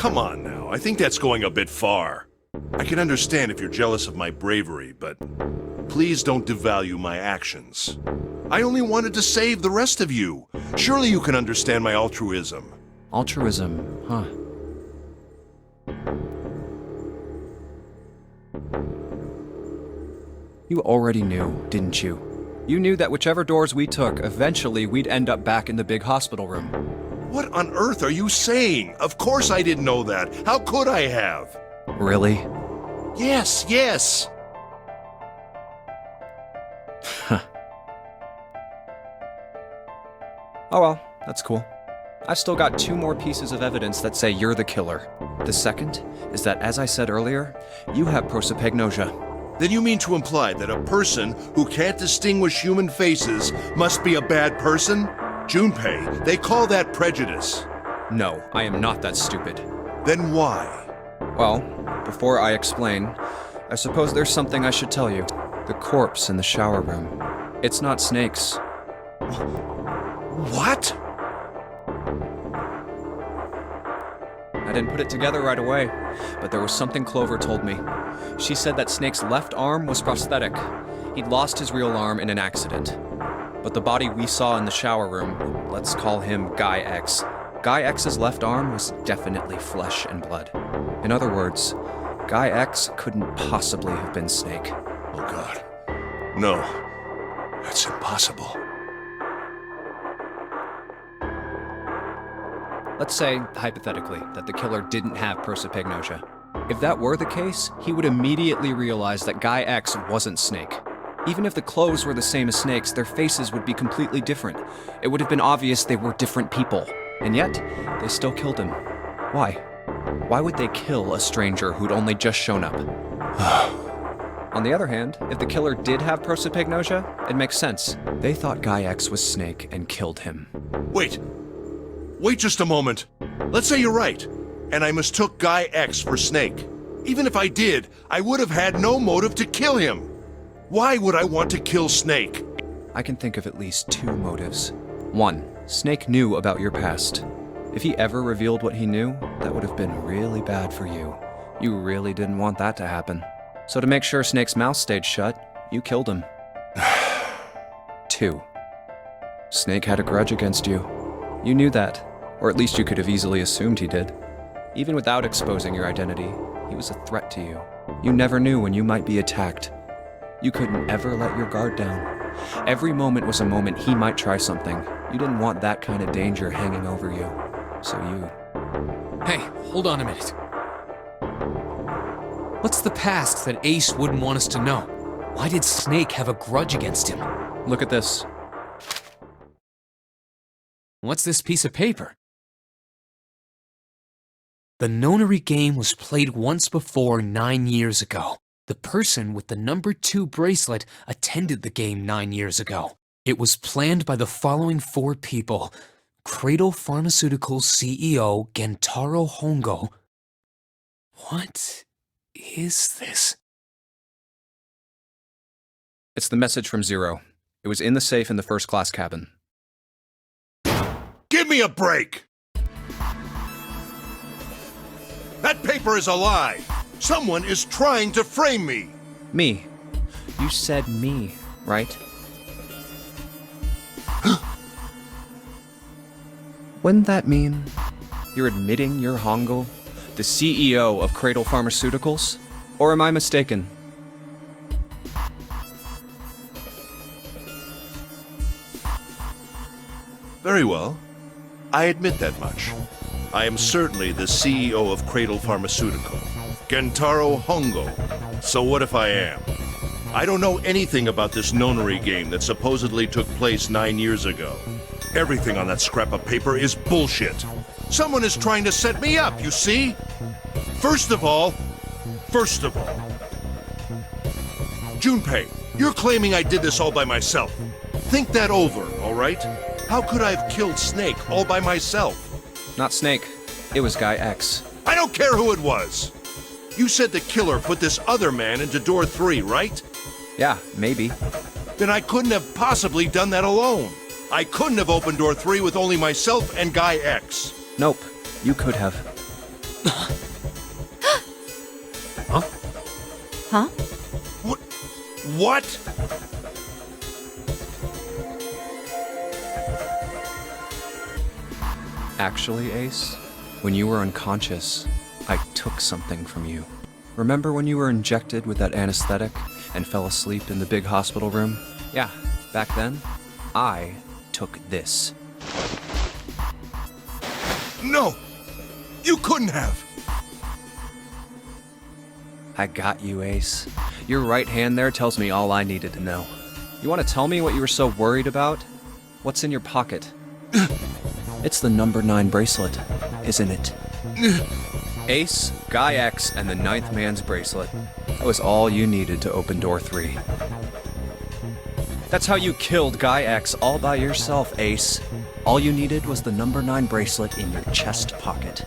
come on now. I think that's going a bit far. I can understand if you're jealous of my bravery, but please don't devalue my actions. I only wanted to save the rest of you. Surely you can understand my altruism. Altruism, huh? You already knew, didn't you? You knew that whichever doors we took, eventually we'd end up back in the big hospital room. What on earth are you saying? Of course I didn't know that. How could I have? Really? Yes. Oh well, that's cool. I've still got 2 more pieces of evidence that say you're the killer. The second is that, as I said earlier, you have prosopagnosia. Then you mean to imply that a person who can't distinguish human faces must be a bad person? Junpei, they call that prejudice. No, I am not that stupid. Then why? Well, before I explain, I suppose there's something I should tell you. The corpse in the shower room. It's not Snake's. What? I didn't put it together right away, but there was something Clover told me. She said that Snake's left arm was prosthetic. He'd lost his real arm in an accident. But the body we saw in the shower room, let's call him Guy X. Guy X's left arm was definitely flesh and blood. In other words, Guy X couldn't possibly have been Snake. Oh God. No. That's impossible. Let's say, hypothetically, that the killer didn't have prosopagnosia. If that were the case, he would immediately realize that Guy X wasn't Snake. Even if the clothes were the same as Snake's, their faces would be completely different. It would have been obvious they were different people. And yet, they still killed him. Why? Why would they kill a stranger who'd only just shown up? On the other hand, if the killer did have prosopagnosia, it makes sense. They thought Guy X was Snake and killed him. Wait just a moment. Let's say you're right, and I mistook Guy X for Snake. Even if I did, I would have had no motive to kill him. Why would I want to kill Snake? I can think of at least 2 motives. 1, Snake knew about your past. If he ever revealed what he knew, that would have been really bad for you. You really didn't want that to happen. So to make sure Snake's mouth stayed shut, you killed him. 2, Snake had a grudge against you. You knew that, or at least you could have easily assumed he did. Even without exposing your identity, he was a threat to you. You never knew when you might be attacked. You couldn't ever let your guard down. Every moment was a moment he might try something. You didn't want that kind of danger hanging over you. So you... Hey, hold on a minute. What's the past that Ace wouldn't want us to know? Why did Snake have a grudge against him? Look at this. What's this piece of paper? The nonary game was played once before 9 years ago. The person with the number 2 bracelet attended the game 9 years ago. It was planned by the following 4 people. Cradle Pharmaceuticals CEO Gentarou Hongou. What is this? It's the message from Zero. It was in the safe in the first class cabin. Give me a break! That paper is a lie! Someone is trying to frame me! Me. You said me, right? Wouldn't that mean you're admitting you're Hongou, the CEO of Cradle Pharmaceuticals? Or am I mistaken? Very well. I admit that much. I am certainly the CEO of Cradle Pharmaceutical, Gentarou Hongou. So what if I am? I don't know anything about this nonary game that supposedly took place 9 years ago. Everything on that scrap of paper is bullshit. Someone is trying to set me up, you see? First of all, Junpei, you're claiming I did this all by myself. Think that over, all right? How could I have killed Snake all by myself? Not Snake. It was Guy X. I don't care who it was. You said the killer put this other man into door 3, right? Yeah, maybe. Then I couldn't have possibly done that alone. I couldn't have opened door 3 with only myself and Guy X. Nope. You could have. Huh? What? Actually, Ace, when you were unconscious, I took something from you. Remember when you were injected with that anesthetic and fell asleep in the big hospital room? Yeah, back then, I took this. No! You couldn't have! I got you, Ace. Your right hand there tells me all I needed to know. You want to tell me what you were so worried about? What's in your pocket? It's the number 9 bracelet, isn't it? Ace, Guy X, and the 9th man's bracelet. That was all you needed to open door 3. That's how you killed Guy X all by yourself, Ace. All you needed was the number 9 bracelet in your chest pocket.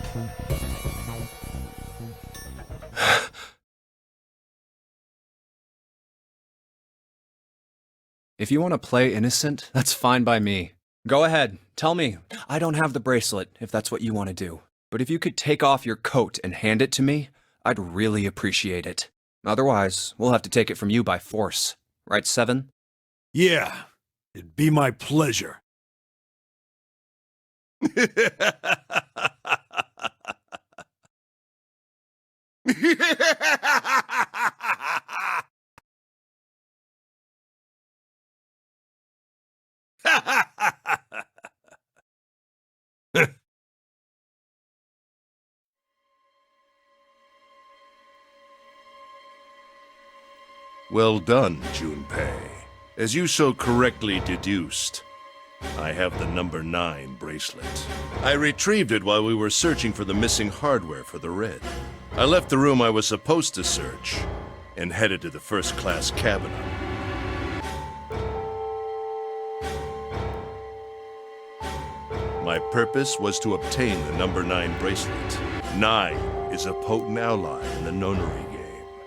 If you want to play innocent, that's fine by me. Go ahead, tell me. I don't have the bracelet, if that's what you want to do. But if you could take off your coat and hand it to me, I'd really appreciate it. Otherwise, we'll have to take it from you by force. Right, Seven? Yeah, it'd be my pleasure. Well done, Junpei. As you so correctly deduced, I have the number 9 bracelet. I retrieved it while we were searching for the missing hardware for the Red. I left the room I was supposed to search and headed to the first-class cabin. My purpose was to obtain the number 9 bracelet. 9 is a potent ally in the nonary game.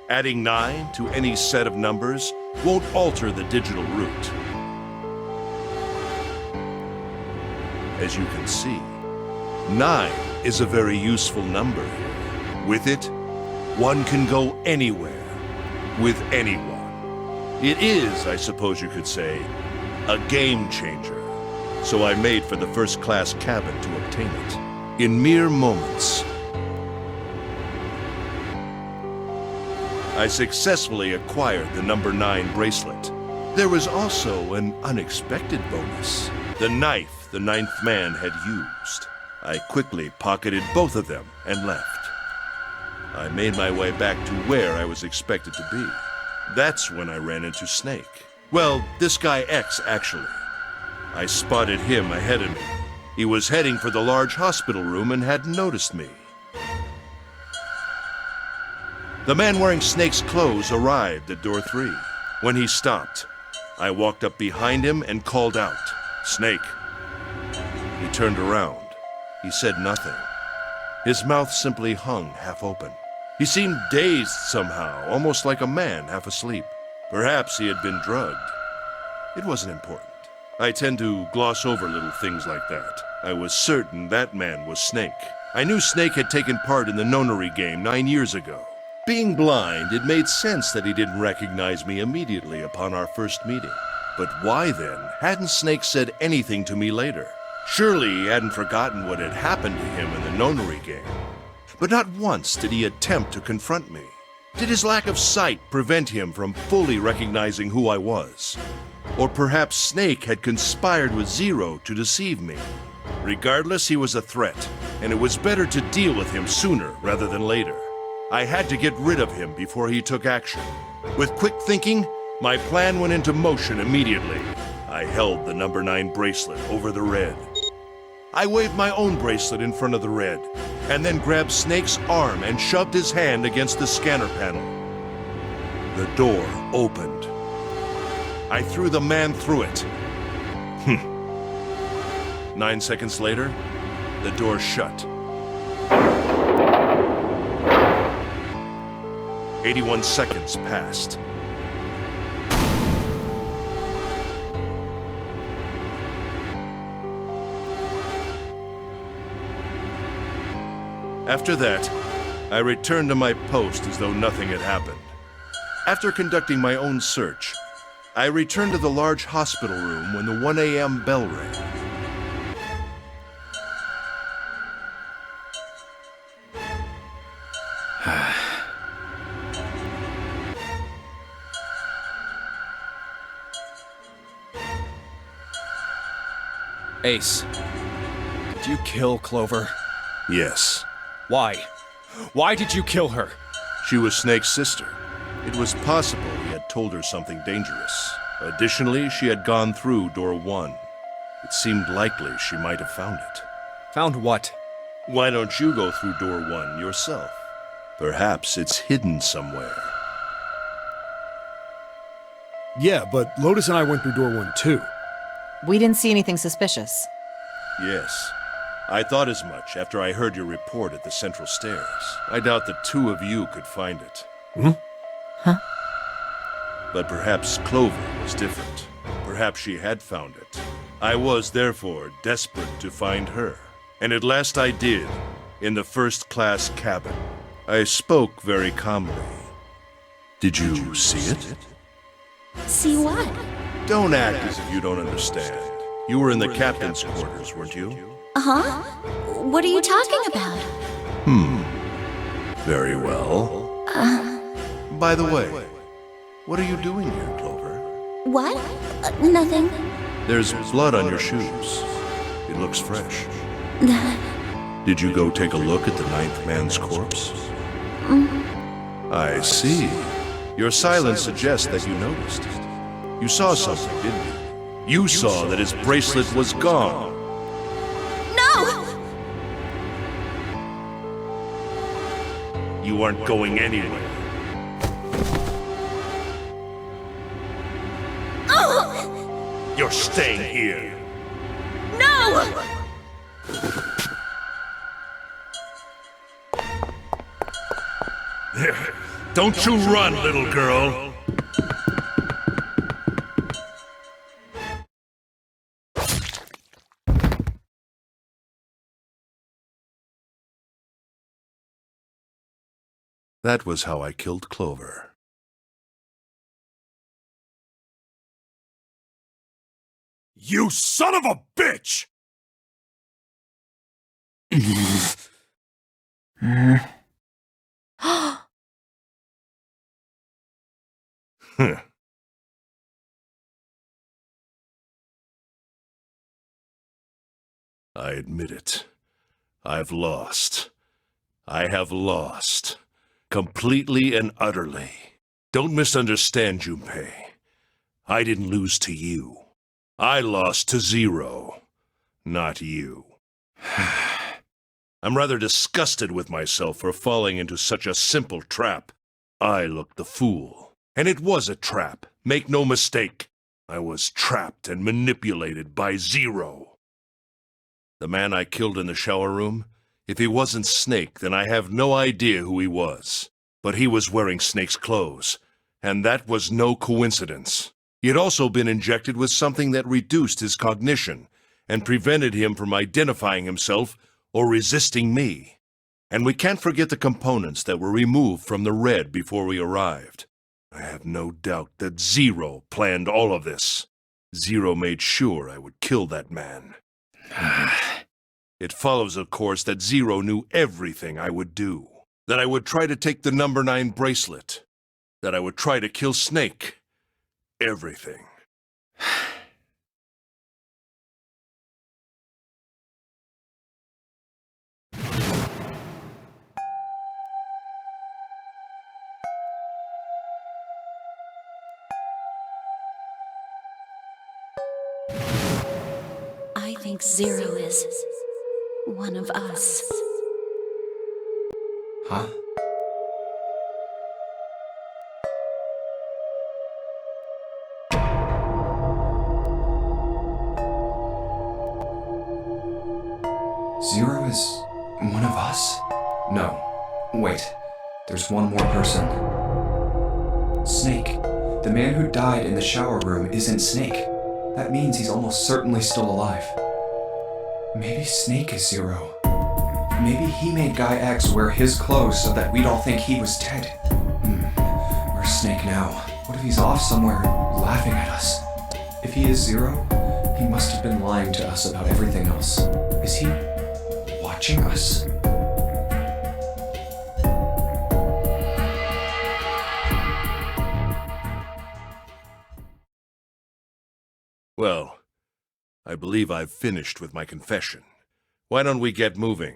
Adding 9 to any set of numbers won't alter the digital root. As you can see, 9 is a very useful number. With it, one can go anywhere, with anyone. It is, I suppose you could say, a game changer. So I made for the first-class cabin to obtain it. In mere moments, I successfully acquired the number 9 bracelet. There was also an unexpected bonus. The knife the 9th man had used. I quickly pocketed both of them and left. I made my way back to where I was expected to be. That's when I ran into Snake. Well, this guy X, actually. I spotted him ahead of me. He was heading for the large hospital room and hadn't noticed me. The man wearing Snake's clothes arrived at door 3. When he stopped, I walked up behind him and called out, "Snake." He turned around. He said nothing. His mouth simply hung half open. He seemed dazed somehow, almost like a man half asleep. Perhaps he had been drugged. It wasn't important. I tend to gloss over little things like that. I was certain that man was Snake. I knew Snake had taken part in the nonary game 9 years ago. Being blind, it made sense that he didn't recognize me immediately upon our first meeting. But why then hadn't Snake said anything to me later? Surely he hadn't forgotten what had happened to him in the nonary game. But not once did he attempt to confront me. Did his lack of sight prevent him from fully recognizing who I was? Or perhaps Snake had conspired with Zero to deceive me. Regardless, he was a threat, and it was better to deal with him sooner rather than later. I had to get rid of him before he took action. With quick thinking, my plan went into motion immediately. I held the number 9 bracelet over the Red. I waved my own bracelet in front of the Red, and then grabbed Snake's arm and shoved his hand against the scanner panel. The door opened. I threw the man through it. 9 seconds later, the door shut. 81 seconds passed. After that, I returned to my post as though nothing had happened. After conducting my own search, I returned to the large hospital room when the 1 a.m. bell rang. Ace, did you kill Clover? Yes, Why? Why did you kill her? she was Snake's sister. It was possible he had told her something dangerous. Additionally, she had gone through door 1. It seemed likely she might have found it. Found what? Why don't you go through door 1 yourself? Perhaps it's hidden somewhere. Yeah, but Lotus and I went through door 1 too. We didn't see anything suspicious. Yes. I thought as much after I heard your report at the central stairs. I doubt the two of you could find it. Huh? But perhaps Clover was different. Perhaps she had found it. I was, therefore, desperate to find her. And at last I did, in the first-class cabin. I spoke very calmly. Did you see it? See what? Don't act as if you don't understand. You were in the captain's quarters, weren't you? Huh? What are you talking about? Very well. By the way, what are you doing here, Clover? What? Nothing. There's blood on your shoes. It looks fresh. Did you go take a look at the 9th man's corpse? I see. Your silence suggests that you noticed. You saw something, didn't you? You saw that his bracelet was gone. No! You aren't going anywhere. Oh! You're staying here. No! Don't you run, little girl. That was how I killed Clover. You son of a bitch! I admit it. I've lost. I have lost. Completely and utterly. Don't misunderstand, Junpei. I didn't lose to you. I lost to Zero. Not you. I'm rather disgusted with myself for falling into such a simple trap. I looked the fool. And it was a trap. Make no mistake. I was trapped and manipulated by Zero. The man I killed in the shower room? If he wasn't Snake, then I have no idea who he was. But he was wearing Snake's clothes, and that was no coincidence. He had also been injected with something that reduced his cognition and prevented him from identifying himself or resisting me. And we can't forget the components that were removed from the red before we arrived. I have no doubt that Zero planned all of this. Zero made sure I would kill that man. It follows, of course, that Zero knew everything I would do. That I would try to take the number 9 bracelet. That I would try to kill Snake. Everything. I think Zero is one of us. Huh? Zero is one of us? No. Wait. There's one more person. Snake. The man who died in the shower room isn't Snake. That means he's almost certainly still alive. Maybe Snake is Zero. Maybe he made Guy X wear his clothes so that we'd all think he was dead. Or Where's Snake now? What if he's off somewhere laughing at us? If he is Zero, he must have been lying to us about everything else. Is he watching us? Well, I believe I've finished with my confession. Why don't we get moving?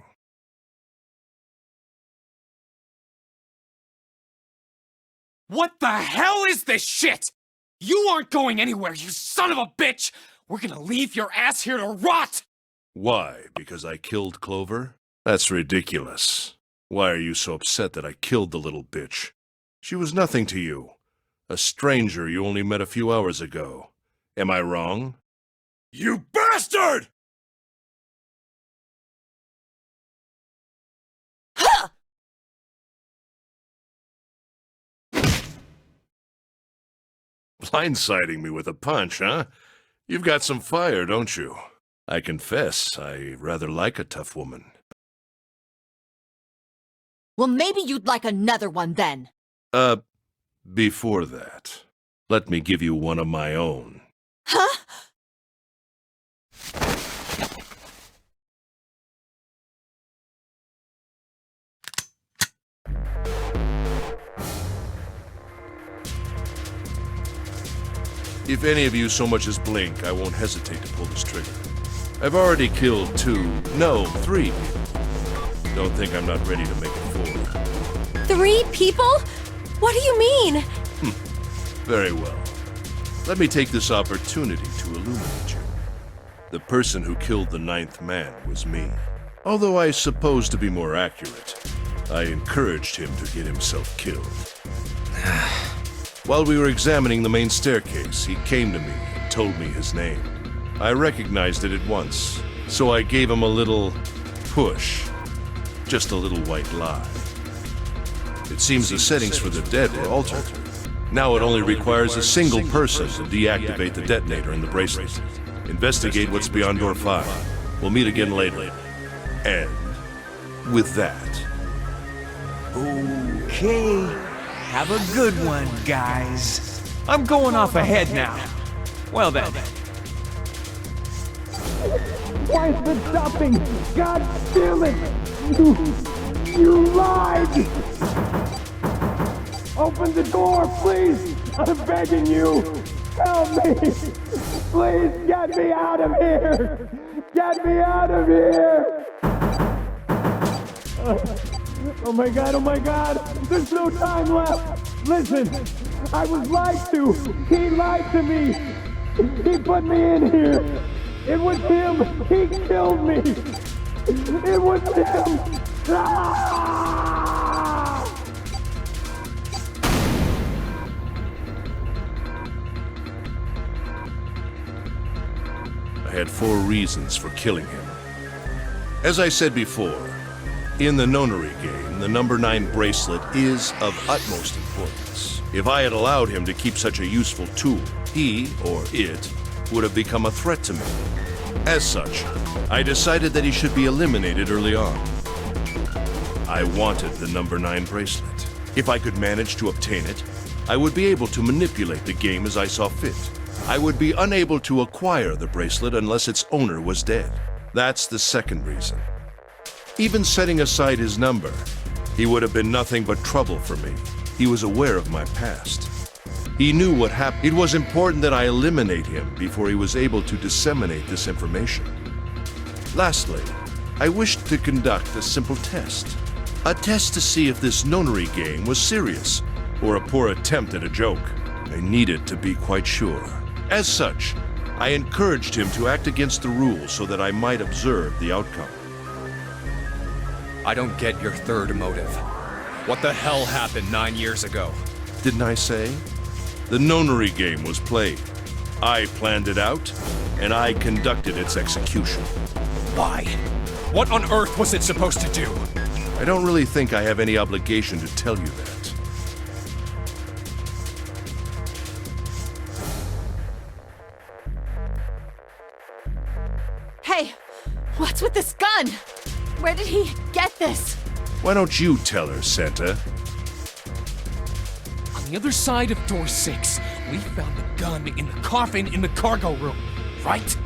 What the hell is this shit? You aren't going anywhere, you son of a bitch! We're gonna leave your ass here to rot! Why? Because I killed Clover? That's ridiculous. Why are you so upset that I killed the little bitch? She was nothing to you. A stranger you only met a few hours ago. Am I wrong? You bastard! Blindsiding me with a punch, huh? You've got some fire, don't you? I confess, I rather like a tough woman. Well, maybe you'd like another one then. Before that, let me give you one of my own. Huh? If any of you so much as blink, I won't hesitate to pull this trigger. I've already killed 3 people. Don't think I'm not ready to make it 4. 3 people? What do you mean? Very well. Let me take this opportunity to illuminate you. The person who killed the 9th man was me. Although I suppose to be more accurate, I encouraged him to get himself killed. While we were examining the main staircase, he came to me and told me his name. I recognized it at once, so I gave him a little push. Just a little white lie. It seems the settings for the dead were altered. Now it only requires a single person to deactivate the detonator in the bracelet. Investigate what's beyond door 5. We'll meet again later. And with that... Okay, have a good one, guys. I'm going off ahead now. Well then. Why is it stopping? God damn it! You lied! Open the door, please! I'm begging you! Help me! Please get me out of here! Get me out of here! Oh my god, there's no time left! Listen, I was lied to! He lied to me! He put me in here! It was him! He killed me! It was him! Ah! I had 4 reasons for killing him. As I said before, in the nonary game, the number 9 bracelet is of utmost importance. If I had allowed him to keep such a useful tool, he, or it, would have become a threat to me. As such, I decided that he should be eliminated early on. I wanted the number 9 bracelet. If I could manage to obtain it, I would be able to manipulate the game as I saw fit. I would be unable to acquire the bracelet unless its owner was dead. That's the second reason. Even setting aside his number, he would have been nothing but trouble for me. He was aware of my past. He knew what happened. It was important that I eliminate him before he was able to disseminate this information. Lastly, I wished to conduct a simple test. A test to see if this nonary game was serious or a poor attempt at a joke. I needed to be quite sure. As such, I encouraged him to act against the rules so that I might observe the outcome. I don't get your third motive. What the hell happened 9 years ago? Didn't I say? The nonary game was played. I planned it out, and I conducted its execution. Why? What on earth was it supposed to do? I don't really think I have any obligation to tell you that. Hey, what's with this gun? Where did he get this? Why don't you tell her, Santa? the other side of door 6, we found the gun in the coffin in the cargo room, right?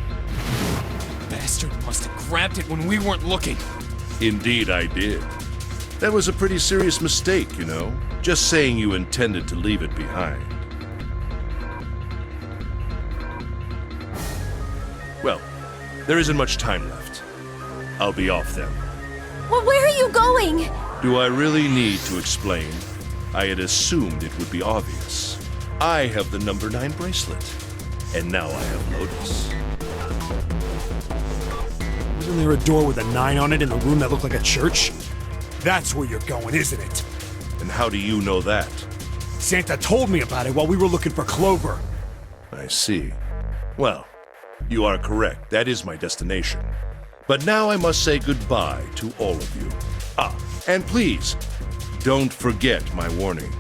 Bastard must have grabbed it when we weren't looking. Indeed, I did. That was a pretty serious mistake, you know. Just saying you intended to leave it behind. Well, there isn't much time left. I'll be off then. Well, where are you going? Do I really need to explain? I had assumed it would be obvious. I have the number 9 bracelet. And now I have Lotus. Isn't there a door with a 9 on it in the room that looked like a church? That's where you're going, isn't it? And how do you know that? Santa told me about it while we were looking for Clover. I see. Well, you are correct. That is my destination. But now I must say goodbye to all of you. Ah, and please, don't forget my warning.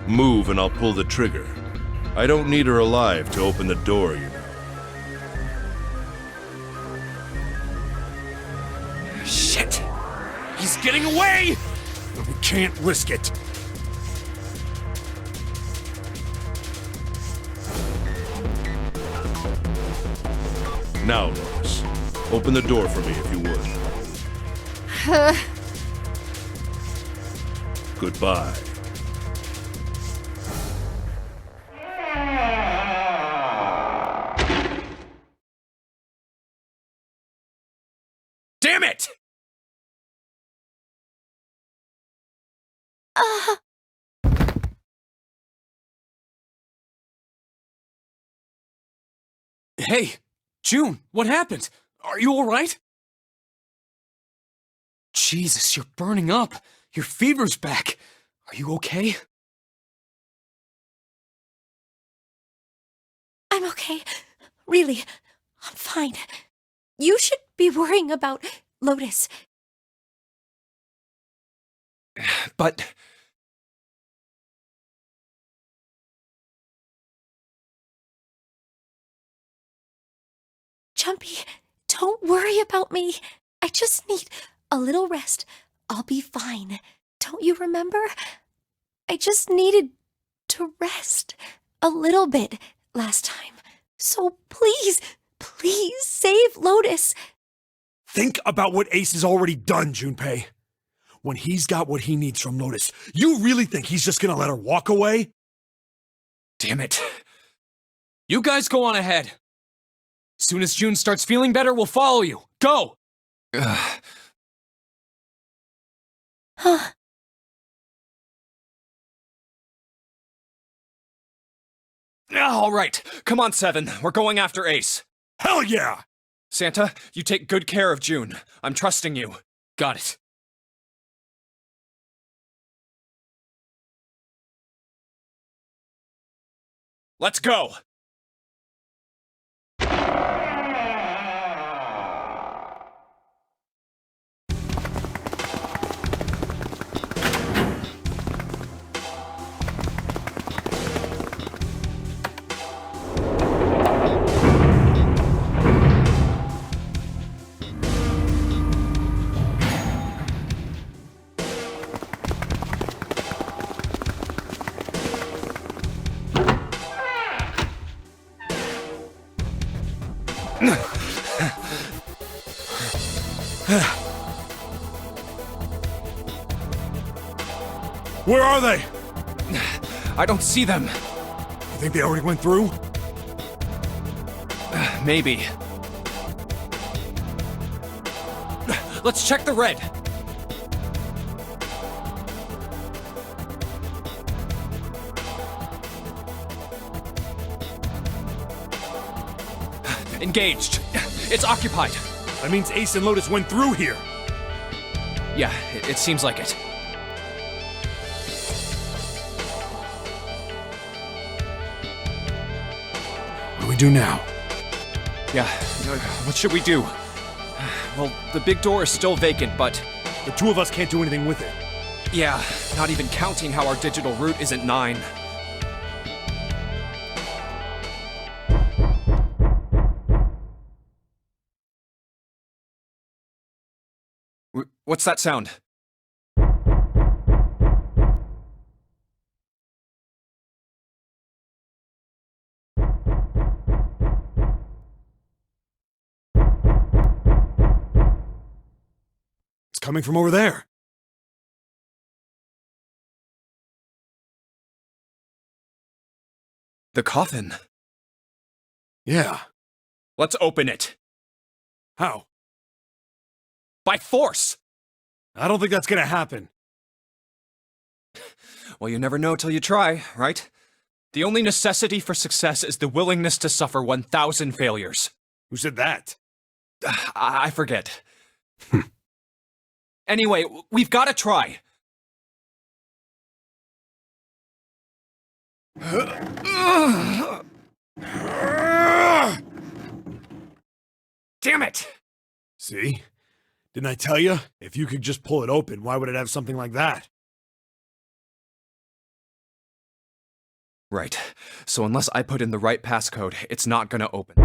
Move and I'll pull the trigger. I don't need her alive to open the door, you know. Shit! He's getting away! We can't risk it. Now, Lotus, open the door for me if you would. Goodbye. Damn it! Hey, June, what happened? Are you alright? Jesus, you're burning up. Your fever's back. Are you okay? I'm okay. Really, I'm fine. You should be worrying about Lotus. But... Jumpy, don't worry about me. I just need a little rest. I'll be fine. Don't you remember? I just needed to rest a little bit last time. So please, please save Lotus. Think about what Ace has already done, Junpei. When he's got what he needs from Lotus, you really think he's just gonna let her walk away? Damn it. You guys go on ahead. Soon as June starts feeling better, we'll follow you. Go! Huh. All right, come on, Seven. We're going after Ace. Hell yeah! Santa, you take good care of June. I'm trusting you. Got it. Let's go! Where are they? I don't see them. You think they already went through? Maybe. Let's check the red. Engaged. It's occupied. That means Ace and Lotus went through here. Yeah, it seems like it. What do we do now? Yeah, what should we do? Well, the big door is still vacant, but... The two of us can't do anything with it. Yeah, not even counting how our digital route isn't 9. What's that sound? It's coming from over there. The coffin. Yeah. Let's open it. How? By force! I don't think that's gonna happen. Well, you never know till you try, right? The only necessity for success is the willingness to suffer 1,000 failures. Who said that? I forget. Anyway, we've got to try. Damn it! See? Didn't I tell you? If you could just pull it open, why would it have something like that? Right. So unless I put in the right passcode, it's not gonna open.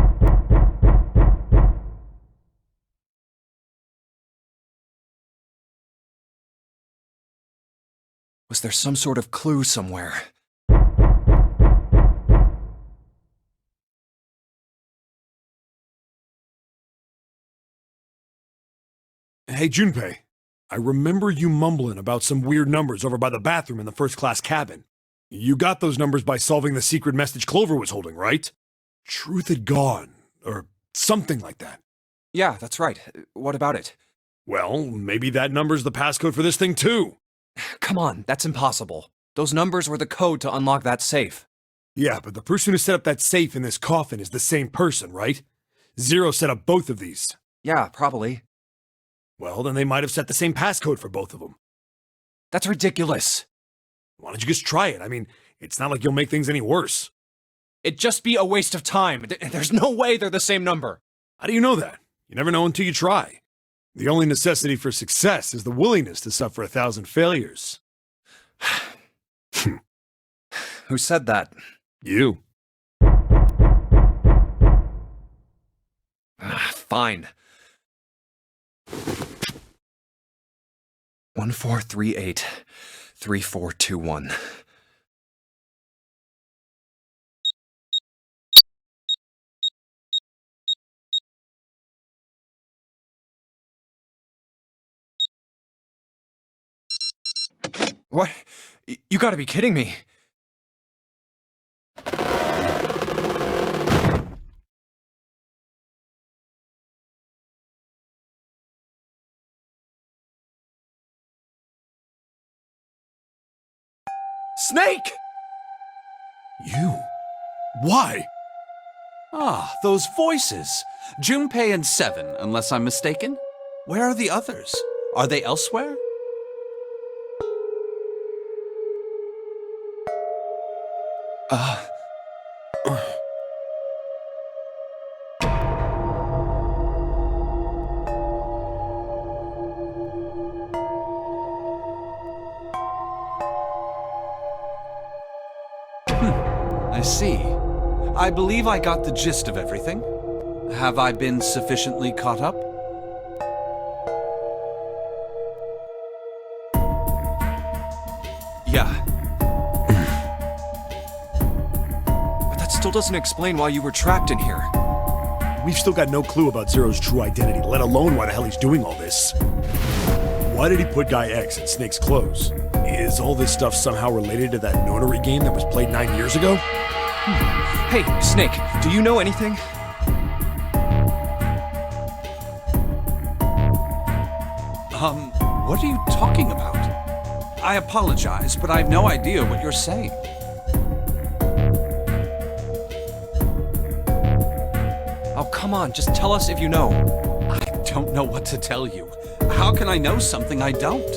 Was there some sort of clue somewhere? Hey, Junpei. I remember you mumbling about some weird numbers over by the bathroom in the first-class cabin. You got those numbers by solving the secret message Clover was holding, right? Truth had gone, or something like that. Yeah, that's right. What about it? Well, maybe that number's the passcode for this thing, too. Come on, that's impossible. Those numbers were the code to unlock that safe. Yeah, but the person who set up that safe in this coffin is the same person, right? Zero set up both of these. Yeah, probably. Well, then they might have set the same passcode for both of them. That's ridiculous. Why don't you just try it? I mean, it's not like you'll make things any worse. It'd just be a waste of time. There's no way they're the same number. How do you know that? You never know until you try. The only necessity for success is the willingness to suffer 1,000 failures. Who said that? You. Fine. 1438-3421. What? You gotta be kidding me. Snake! You? Why? Ah, those voices. Junpei and Seven, unless I'm mistaken. Where are the others? Are they elsewhere? I see. I believe I got the gist of everything. Have I been sufficiently caught up? Yeah. But that still doesn't explain why you were trapped in here. We've still got no clue about Zero's true identity, let alone why the hell he's doing all this. Why did he put Guy X in Snake's clothes? Is all this stuff somehow related to that notary game that was played 9 years ago? Hey, Snake, do you know anything? What are you talking about? I apologize, but I have no idea what you're saying. Oh, come on, just tell us if you know. I don't know what to tell you. How can I know something I don't?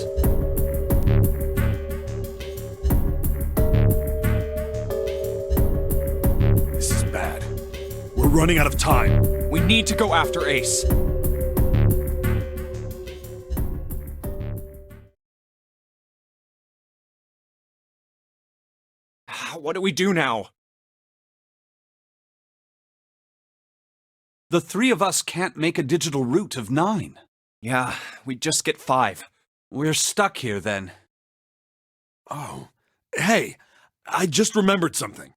This is bad. We're running out of time. We need to go after Ace. What do we do now? The three of us can't make a digital root of 9. Yeah, we just get 5. We're stuck here then. Oh, hey, I just remembered something.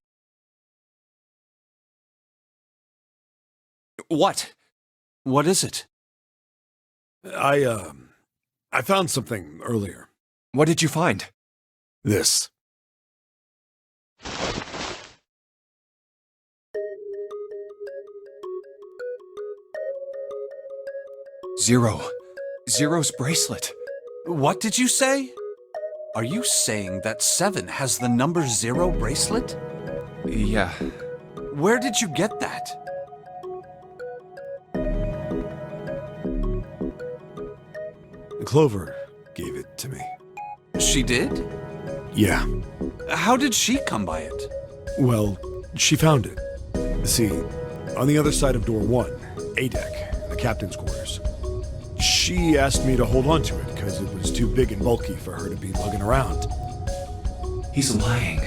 What? What is it? I found something earlier. What did you find? This. Zero's bracelet. What did you say? Are you saying that 7 has the number 0 bracelet? Yeah. Where did you get that? Clover gave it to me. She did? Yeah. How did she come by it? Well, she found it. See, on the other side of door 1, A deck, the captain's quarters. She asked me to hold on to it because it was too big and bulky for her to be lugging around. He's lying.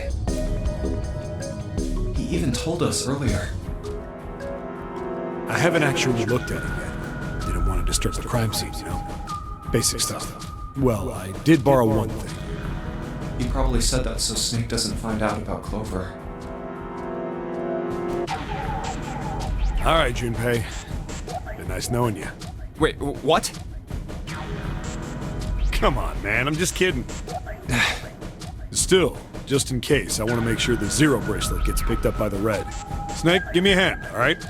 He even told us earlier. I haven't actually looked at it yet. Didn't want to disturb the crime scene, you know? Basic stuff. Well, I did borrow one thing. He probably said that so Snake doesn't find out about Clover. All right, Junpei. Been nice knowing you. Wait, what? Come on, man, I'm just kidding. Still, just in case, I want to make sure the 0 bracelet gets picked up by the red. Snake, give me a hand, all right?